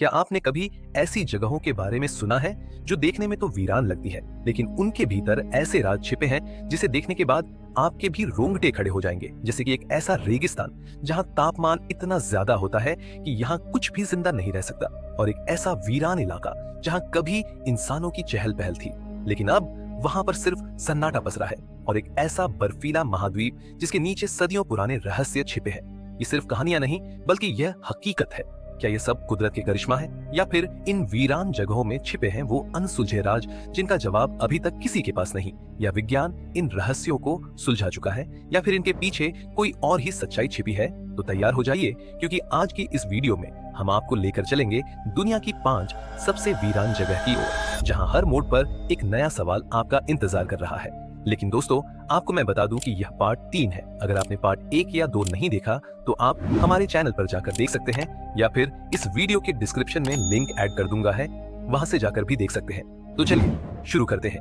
क्या आपने कभी ऐसी जगहों के बारे में सुना है जो देखने में तो वीरान लगती है, लेकिन उनके भीतर ऐसे राज छिपे हैं जिसे देखने के बाद आपके भी रोंगटे खड़े हो जाएंगे। जैसे कि एक ऐसा रेगिस्तान जहां तापमान इतना ज्यादा होता है कि यहाँ कुछ भी जिंदा नहीं रह सकता, और एक ऐसा वीरान इलाका जहां कभी इंसानों की चहल पहल थी, लेकिन अब वहां पर सिर्फ सन्नाटा पसरा है। और एक ऐसा बर्फीला महाद्वीप जिसके नीचे सदियों पुराने रहस्य छिपे हैं। ये सिर्फ कहानियां नहीं बल्कि यह हकीकत है। क्या ये सब कुदरत के करिश्मा है, या फिर इन वीरान जगहों में छिपे हैं वो अनसुलझे राज जिनका जवाब अभी तक किसी के पास नहीं? या विज्ञान इन रहस्यों को सुलझा चुका है, या फिर इनके पीछे कोई और ही सच्चाई छिपी है? तो तैयार हो जाइए, क्योंकि आज की इस वीडियो में हम आपको लेकर चलेंगे दुनिया की 5 सबसे वीरान जगह की ओर, जहां हर मोड़ पर एक नया सवाल आपका इंतजार कर रहा है। लेकिन दोस्तों, आपको मैं बता दूं कि यह पार्ट 3 है। अगर आपने पार्ट 1 या 2 नहीं देखा तो आप हमारे चैनल पर जाकर देख सकते हैं, या फिर इस वीडियो के डिस्क्रिप्शन में लिंक ऐड कर दूंगा है, वहां से जाकर भी देख सकते हैं। तो चलिए शुरू करते हैं।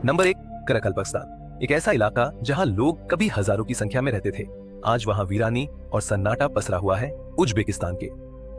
नंबर 1, कराकल्पकस्तान। एक ऐसा इलाका जहां लोग कभी हजारों की संख्या में रहते थे, आज वहां वीरानी और सन्नाटा पसरा हुआ है। उज्बेकिस्तान के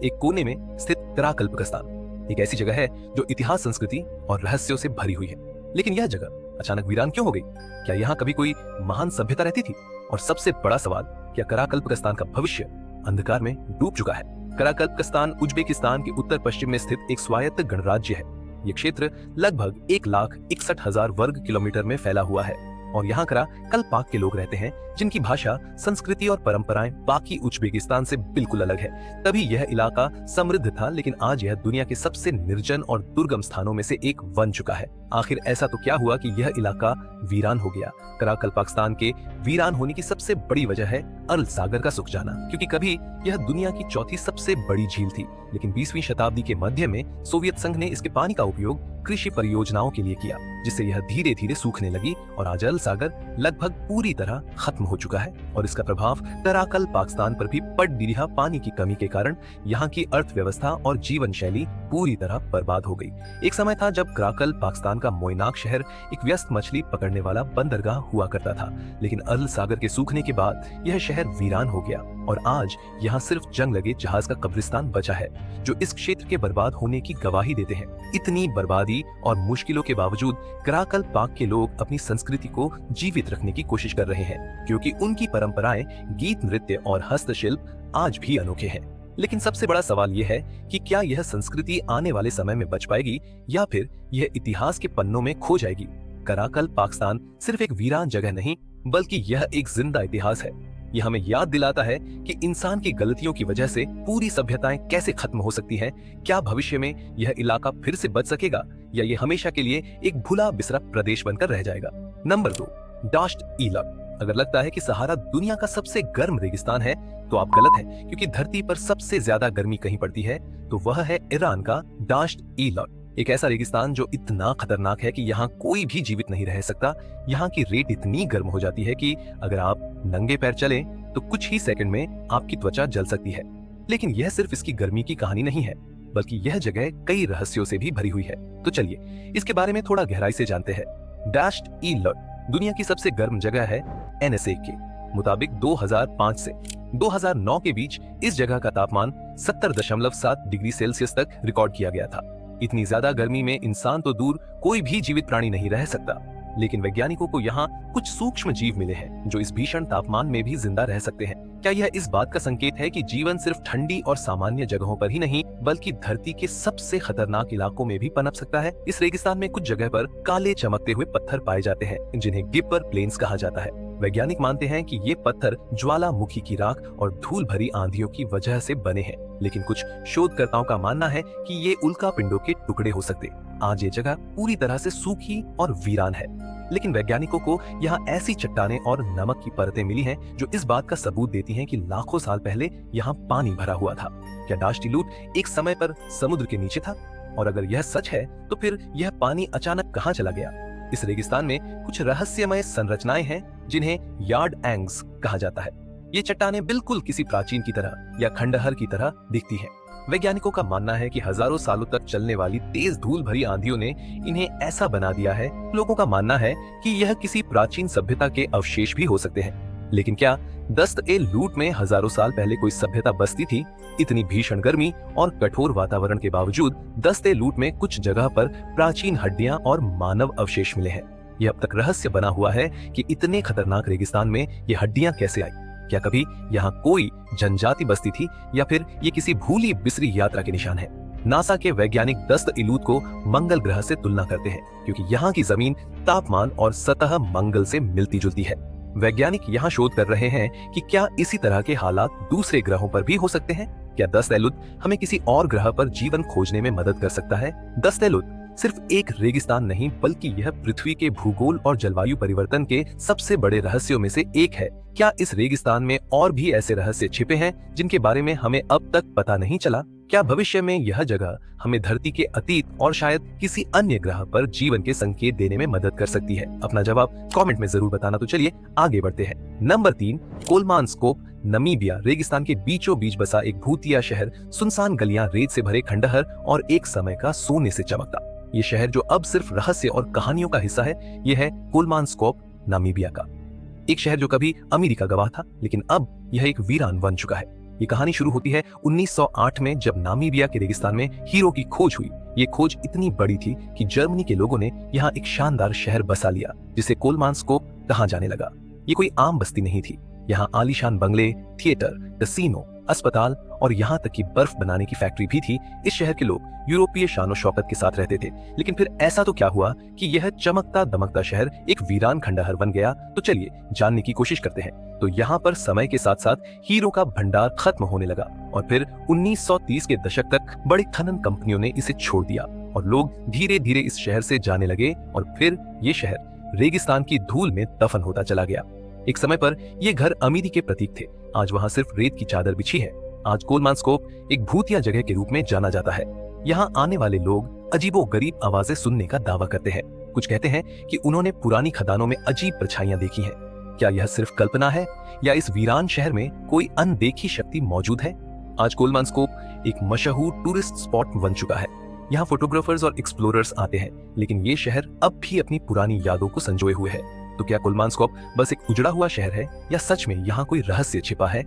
एक कोने में स्थित कराकल्पकस्तान एक ऐसी जगह है जो इतिहास, संस्कृति और रहस्यों से भरी हुई है। लेकिन यह जगह अचानक वीरान क्यों हो गई? क्या यहाँ कभी कोई महान सभ्यता रहती थी? और सबसे बड़ा सवाल, क्या कराकल्पकस्तान का भविष्य अंधकार में डूब चुका है? कराकल्पकस्तान उज्बेकिस्तान के उत्तर पश्चिम में स्थित एक स्वायत्त गणराज्य है। ये क्षेत्र लगभग 1,61,000 वर्ग किलोमीटर में फैला हुआ है, और यहाँ कराकल्पाक के लोग रहते हैं जिनकी भाषा, संस्कृति और परंपराएं बाकी उज्बेकिस्तान से बिल्कुल अलग है। तभी यह इलाका समृद्ध था, लेकिन आज यह दुनिया के सबसे निर्जन और दुर्गम स्थानों में से एक बन चुका है। आखिर ऐसा तो क्या हुआ कि यह इलाका वीरान हो गया? कराकल्पकस्तान के वीरान होने की सबसे बड़ी वजह है अरल सागर का सूख जाना, क्योंकि कभी यह दुनिया की चौथी सबसे बड़ी झील थी, लेकिन 20वीं शताब्दी के मध्य में सोवियत संघ ने इसके पानी का उपयोग कृषि परियोजनाओं के लिए किया, जिससे यह धीरे धीरे सूखने लगी, और आज अरल सागर लगभग पूरी तरह खत्म हो चुका है। और इसका प्रभाव कराकल्पकस्तान पर भी पड़ भी रहा। पानी की कमी के कारण यहाँ की अर्थव्यवस्था और जीवन शैली पूरी तरह बर्बाद हो गई। एक समय था जब कराकल्पकस्तान का मोइनाक शहर एक व्यस्त मछली पकड़ने वाला बंदरगाह हुआ करता था, लेकिन अरल सागर के सूखने के बाद यह शहर वीरान हो गया, और आज यहाँ सिर्फ जंग लगे जहाज का कब्रिस्तान बचा है, जो इस क्षेत्र के बर्बाद होने की गवाही देते हैं। इतनी बर्बादी और मुश्किलों के बावजूद कराकल्पाक के लोग अपनी संस्कृति को जीवित रखने की कोशिश कर रहे हैं, क्योंकि उनकी परंपराएं, गीत, नृत्य और हस्तशिल्प आज भी अनोखे हैं। लेकिन सबसे बड़ा सवाल यह है कि क्या यह संस्कृति आने वाले समय में बच पाएगी, या फिर यह इतिहास के पन्नों में खो जाएगी? कराकल्पकस्तान सिर्फ एक वीरान जगह नहीं, बल्कि यह एक जिंदा इतिहास है। यह हमें याद दिलाता है कि इंसान की गलतियों की वजह से पूरी सभ्यताएं कैसे खत्म हो सकती हैं। क्या भविष्य में यह इलाका फिर से बच सकेगा, या यह हमेशा के लिए एक भुला बिसरा प्रदेश बनकर रह जाएगा? नंबर 2, दाश्त ई लग। अगर लगता है कि सहारा दुनिया का सबसे गर्म रेगिस्तान है, तो आप गलत हैं, क्योंकि धरती पर सबसे ज्यादा गर्मी कहीं पड़ती है तो वह है ईरान का दाश्त ई लग। एक ऐसा रेगिस्तान जो इतना खतरनाक है कि यहाँ कोई भी जीवित नहीं रह सकता। यहाँ की रेत इतनी गर्म हो जाती है कि अगर आप नंगे पैर चलें तो कुछ ही सेकंड में आपकी त्वचा जल सकती है। लेकिन यह सिर्फ इसकी गर्मी की कहानी नहीं है, बल्कि यह जगह कई रहस्यों से भी भरी हुई है। तो चलिए इसके बारे में थोड़ा गहराई से जानते हैं। दाश्त ई लग दुनिया की सबसे गर्म जगह है। NSA के मुताबिक 2005 से 2009 के बीच इस जगह का तापमान 70.7 डिग्री सेल्सियस तक रिकॉर्ड किया गया था। इतनी ज्यादा गर्मी में इंसान तो दूर, कोई भी जीवित प्राणी नहीं रह सकता। लेकिन वैज्ञानिकों को यहाँ कुछ सूक्ष्म जीव मिले हैं जो इस भीषण तापमान में भी जिंदा रह सकते हैं। क्या यह इस बात का संकेत है कि जीवन सिर्फ ठंडी और सामान्य जगहों पर ही नहीं, बल्कि धरती के सबसे खतरनाक इलाकों में भी पनप सकता है? इस रेगिस्तान में कुछ जगह पर काले चमकते हुए पत्थर पाए जाते हैं, जिन्हें गिब्बर प्लेन्स कहा जाता है। वैज्ञानिक मानते हैं कि ये पत्थर ज्वालामुखी की राख और धूल भरी आंधियों की वजह से बने हैं, लेकिन कुछ शोधकर्ताओं का मानना है कि ये उल्का पिंडों के टुकड़े हो सकते। आज ये जगह पूरी तरह से सूखी और वीरान है, लेकिन वैज्ञानिकों को यहाँ ऐसी चट्टानें और नमक की परतें मिली हैं जो इस बात का सबूत देती हैं कि लाखों साल पहले यहाँ पानी भरा हुआ था। क्या दाश्त ई लग एक समय पर समुद्र के नीचे था? और अगर यह सच है तो फिर यह पानी अचानक कहाँ चला गया? इस रेगिस्तान में कुछ रहस्यमय संरचनाएं हैं जिन्हें यार्ड एंग्स कहा जाता है। ये चट्टानें बिल्कुल किसी प्राचीन की तरह या खंडहर की तरह दिखती हैं। वैज्ञानिकों का मानना है कि हजारों सालों तक चलने वाली तेज धूल भरी आंधियों ने इन्हें ऐसा बना दिया है। लोगों का मानना है कि यह किसी प्राचीन सभ्यता के अवशेष भी हो सकते हैं। लेकिन क्या दस्त-ए-लूट में हजारों साल पहले कोई सभ्यता बसती थी? इतनी भीषण गर्मी और कठोर वातावरण के बावजूद दस्त-ए-लूट में कुछ जगह पर प्राचीन हड्डियां और मानव अवशेष मिले हैं। यह अब तक रहस्य बना हुआ है कि इतने खतरनाक रेगिस्तान में ये हड्डियां कैसे आई। क्या कभी यहाँ कोई जनजाति बसती थी या फिर ये किसी भूली बिसरी यात्रा के निशान है? नासा के वैज्ञानिक दस्त-ए-लूट को मंगल ग्रह से तुलना करते हैं, क्योंकि यहाँ की जमीन तापमान और सतह मंगल से मिलती जुलती है। वैज्ञानिक यहाँ शोध कर रहे हैं कि क्या इसी तरह के हालात दूसरे ग्रहों पर भी हो सकते हैं। क्या दस्त-ए-लूट हमें किसी और ग्रह पर जीवन खोजने में मदद कर सकता है? दस्त-ए-लूट सिर्फ एक रेगिस्तान नहीं, बल्कि यह पृथ्वी के भूगोल और जलवायु परिवर्तन के सबसे बड़े रहस्यों में से एक है। क्या इस रेगिस्तान में और भी ऐसे रहस्य छिपे हैं जिनके बारे में हमें अब तक पता नहीं चला? क्या भविष्य में यह जगह हमें धरती के अतीत और शायद किसी अन्य ग्रह पर जीवन के संकेत देने में मदद कर सकती है? अपना जवाब कमेंट में जरूर बताना। तो चलिए आगे बढ़ते हैं। Number 3, Kolmanskop, Namibia. रेगिस्तान के बीचों बीच बसा एक भूतिया शहर, सुनसान गलियां, रेत से भरे खंडहर और एक समय का सोने से चमकता। ये शहर जो अब सिर्फ रहस्य और कहानियों का हिस्सा है, यह है कोलमानस्कोप, नामीबिया का। एक शहर जो कभी अमीरी का गवाह था, लेकिन अब यह एक वीरान बन चुका है। ये कहानी शुरू होती है 1908 में, जब नामीबिया के रेगिस्तान में हीरो की खोज हुई। ये खोज इतनी बड़ी थी कि जर्मनी के लोगों ने यहाँ एक शानदार शहर बसा लिया, जिसे कोलमानस्कोप कहा जाने लगा। ये कोई आम बस्ती नहीं थी। यहाँ आलीशान बंगले, थिएटर, कैसीनो, अस्पताल और यहाँ तक कि बर्फ बनाने की फैक्ट्री भी थी। इस शहर के लोग यूरोपीय शानो शौकत के साथ रहते थे। लेकिन फिर ऐसा तो क्या हुआ कि यह चमकता दमकता शहर एक वीरान खंडहर बन गया? तो चलिए जानने की कोशिश करते हैं। तो यहाँ पर समय के साथ साथ हीरो का भंडार खत्म होने लगा और फिर 1930 के दशक तक बड़ी खनन कंपनियों ने इसे छोड़ दिया और लोग धीरे धीरे इस शहर से जाने लगे और फिर ये शहर रेगिस्तान की धूल में दफन होता चला गया। एक समय पर ये घर अमीरी के प्रतीक थे। आज वहाँ सिर्फ रेत की चादर बिछी है। आज कोलमानस्कोप एक भूतिया जगह के रूप में जाना जाता है। यहाँ आने वाले लोग अजीबोगरीब आवाजें सुनने का दावा करते हैं। कुछ कहते हैं कि उन्होंने पुरानी खदानों में अजीब परछाइयां देखी हैं। क्या यह सिर्फ कल्पना है या इस वीरान शहर में कोई अनदेखी शक्ति मौजूद है? आज कोलमानस्कोप एक मशहूर टूरिस्ट स्पॉट बन चुका है। यहाँ फोटोग्राफर्स और एक्सप्लोरर्स आते हैं, लेकिन ये शहर अब भी अपनी पुरानी यादों को संजोए हुए है। तो क्या कोलमानस्कोप बस एक उजड़ा हुआ शहर है या सच में यहाँ कोई रहस्य छिपा है?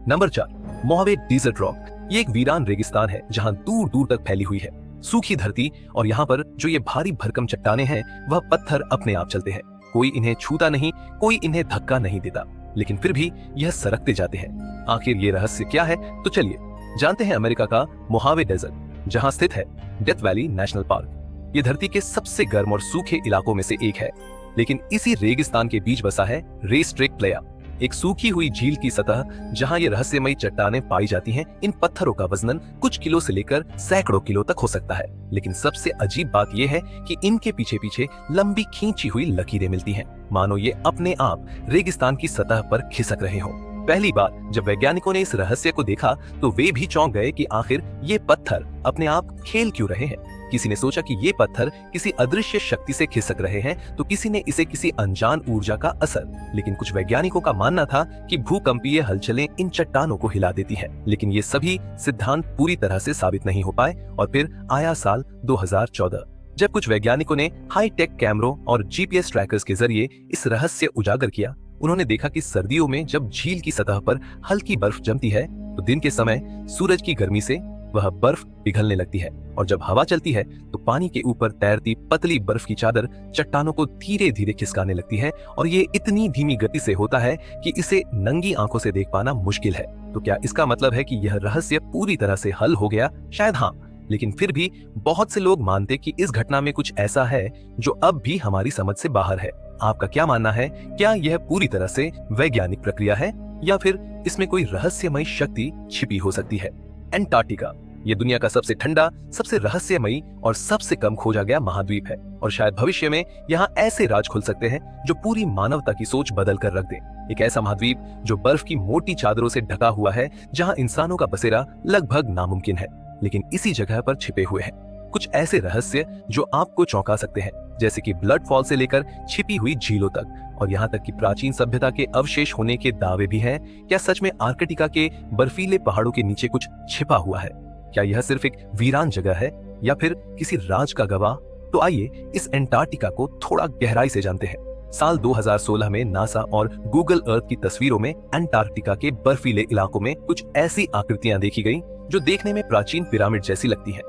Number 4, Mojave desert rock. ये एक वीरान रेगिस्तान है जहाँ दूर दूर तक फैली हुई है सूखी धरती, और यहाँ पर जो ये भारी भरकम चट्टाने हैं वह पत्थर अपने आप चलते हैं। कोई इन्हें छूता नहीं, कोई इन्हें धक्का नहीं देता, लेकिन फिर भी यह सरकते जाते हैं। आखिर ये रहस्य क्या है? तो चलिए जानते हैं। अमेरिका का मोहावे डेजर्ट, जहाँ स्थित है डेथ वैली नेशनल पार्क। ये धरती के सबसे गर्म और सूखे इलाकों में से एक है, लेकिन इसी रेगिस्तान के बीच बसा है रेस्ट्रेक प्लेया, एक सूखी हुई झील की सतह जहां ये रहस्यमयी चट्टानें पाई जाती हैं। इन पत्थरों का वजन कुछ किलो से लेकर सैकड़ों किलो तक हो सकता है, लेकिन सबसे अजीब बात यह है कि इनके पीछे पीछे लंबी खींची हुई लकीरें मिलती हैं, मानो ये अपने आप रेगिस्तान की सतह पर खिसक रहे हों। पहली बार जब वैज्ञानिकों ने इस रहस्य को देखा तो वे भी चौंक गए कि आखिर ये पत्थर अपने आप खेल क्यों रहे हैं। किसी ने सोचा कि ये पत्थर किसी अदृश्य शक्ति से खिसक रहे हैं, तो किसी ने इसे किसी अनजान ऊर्जा का असर। लेकिन कुछ वैज्ञानिकों का मानना था कि भूकंपीय हलचलें इन चट्टानों को हिला देती हैं। लेकिन ये सभी सिद्धांत पूरी तरह से साबित नहीं हो पाए और फिर आया साल 2014, जब कुछ वैज्ञानिकों ने हाईटेक कैमरों और जीपीएस ट्रैकर्स के जरिए इस रहस्य उजागर किया। उन्होंने देखा कि सर्दियों में जब झील की सतह पर हल्की बर्फ जमती है तो दिन के समय सूरज की गर्मी से वह बर्फ पिघलने लगती है, और जब हवा चलती है तो पानी के ऊपर तैरती पतली बर्फ की चादर चट्टानों को धीरे धीरे खिसकाने लगती है। और ये इतनी धीमी गति से होता है कि इसे नंगी आंखों से देख पाना मुश्किल है। तो क्या इसका मतलब है कि यह रहस्य पूरी तरह से हल हो गया? शायद हाँ, लेकिन फिर भी बहुत से लोग मानते कि इस घटना में कुछ ऐसा है जो अब भी हमारी समझ से बाहर है। आपका क्या मानना है? क्या यह पूरी तरह से वैज्ञानिक प्रक्रिया है या फिर इसमें कोई रहस्यमयी शक्ति छिपी हो सकती है? एंटार्क्टिका, ये दुनिया का सबसे ठंडा, सबसे रहस्यमयी और सबसे कम खोजा गया महाद्वीप है, और शायद भविष्य में यहाँ ऐसे राज खुल सकते हैं जो पूरी मानवता की सोच बदल कर रख दे। एक ऐसा महाद्वीप जो बर्फ की मोटी चादरों से ढका हुआ है, जहाँ इंसानों का बसेरा लगभग नामुमकिन है, लेकिन इसी जगह पर छिपे हुए हैं कुछ ऐसे रहस्य जो आपको चौंका सकते हैं, जैसे कि ब्लड फॉल से लेकर छिपी हुई झीलों तक, और यहाँ तक कि प्राचीन सभ्यता के अवशेष होने के दावे भी हैं। क्या सच में आर्कटिका के बर्फीले पहाड़ों के नीचे कुछ छिपा हुआ है? क्या यह सिर्फ एक वीरान जगह है या फिर किसी राज का गवाह? तो आइए इस एंटार्क्टिका को थोड़ा गहराई से जानते हैं। साल 2016 में नासा और गूगल अर्थ की तस्वीरों में अंटार्कटिका के बर्फीले इलाकों में कुछ ऐसी आकृतियां देखी गईं जो देखने में प्राचीन पिरामिड जैसी लगती हैं।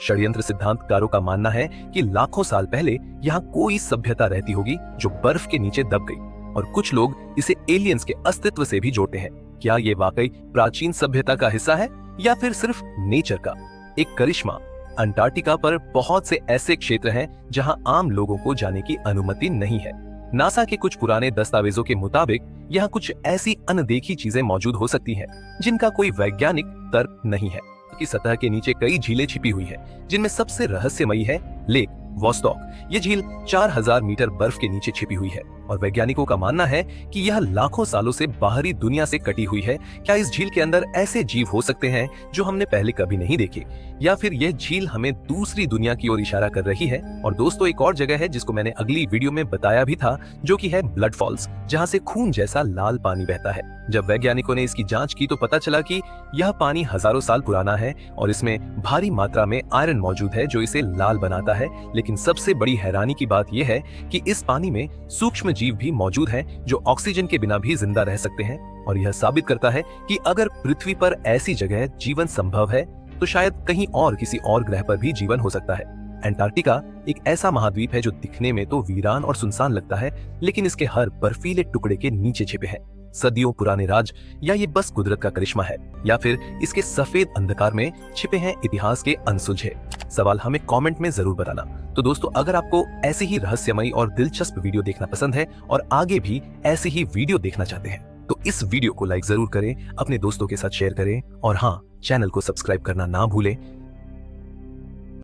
षड्यंत्र सिद्धांतकारों का मानना है कि लाखों साल पहले यहाँ कोई सभ्यता रहती होगी जो बर्फ के नीचे दब गई, और कुछ लोग इसे एलियंस के अस्तित्व से भी जोड़ते हैं। क्या ये वाकई प्राचीन सभ्यता का हिस्सा है या फिर सिर्फ नेचर का एक करिश्मा? अंटार्कटिका पर बहुत से ऐसे क्षेत्र हैं जहां आम लोगों को जाने की अनुमति नहीं है। नासा के कुछ पुराने दस्तावेजों के मुताबिक यहाँ कुछ ऐसी अनदेखी चीजें मौजूद हो सकती हैं जिनका कोई वैज्ञानिक तर्क नहीं है। की सतह के नीचे कई झीलें छिपी हुई हैं, जिनमें सबसे रहस्यमयी है लेक वोस्टॉक। ये झील 4000 मीटर बर्फ के नीचे छिपी हुई है और वैज्ञानिकों का मानना है कि यह लाखों सालों से बाहरी दुनिया से कटी हुई है। क्या इस झील के अंदर ऐसे जीव हो सकते हैं जो हमने पहले कभी नहीं देखे, या फिर यह झील हमें दूसरी दुनिया की ओर इशारा कर रही है? और दोस्तों, एक और जगह है जिसको मैंने अगली वीडियो में बताया भी था, जो कि है ब्लड फॉल्स, जहाँ से खून जैसा लाल पानी बहता है। जब वैज्ञानिकों ने इसकी जांच की तो पता चला कि यह पानी हजारों साल पुराना है और इसमें भारी मात्रा में आयरन मौजूद है जो इसे लाल बनाता है। लेकिन सबसे बड़ी हैरानी की बात यह है कि इस पानी में सूक्ष्म जीव भी मौजूद हैं जो ऑक्सीजन के बिना भी जिंदा रह सकते हैं, और यह साबित करता है कि अगर पृथ्वी पर ऐसी जगह जीवन संभव है तो शायद कहीं और किसी और ग्रह पर भी जीवन हो सकता है। अंटार्कटिका एक ऐसा महाद्वीप है जो दिखने में तो वीरान और सुनसान लगता है, लेकिन इसके हर बर्फीले टुकड़े के नीचे छिपे हैं सदियों पुराने राज, या ये बस कुदरत का करिश्मा है, या फिर इसके सफेद अंधकार में छिपे हैं इतिहास के अनसुलझे सवाल? हमें कमेंट में जरूर बताना। तो दोस्तों, अगर आपको ऐसी ही रहस्यमयी और दिलचस्प वीडियो देखना पसंद है और आगे भी ऐसी ही वीडियो देखना चाहते हैं तो इस वीडियो को लाइक जरूर करें, अपने दोस्तों के साथ शेयर करें, और हाँ, चैनल को सब्सक्राइब करना ना भूलें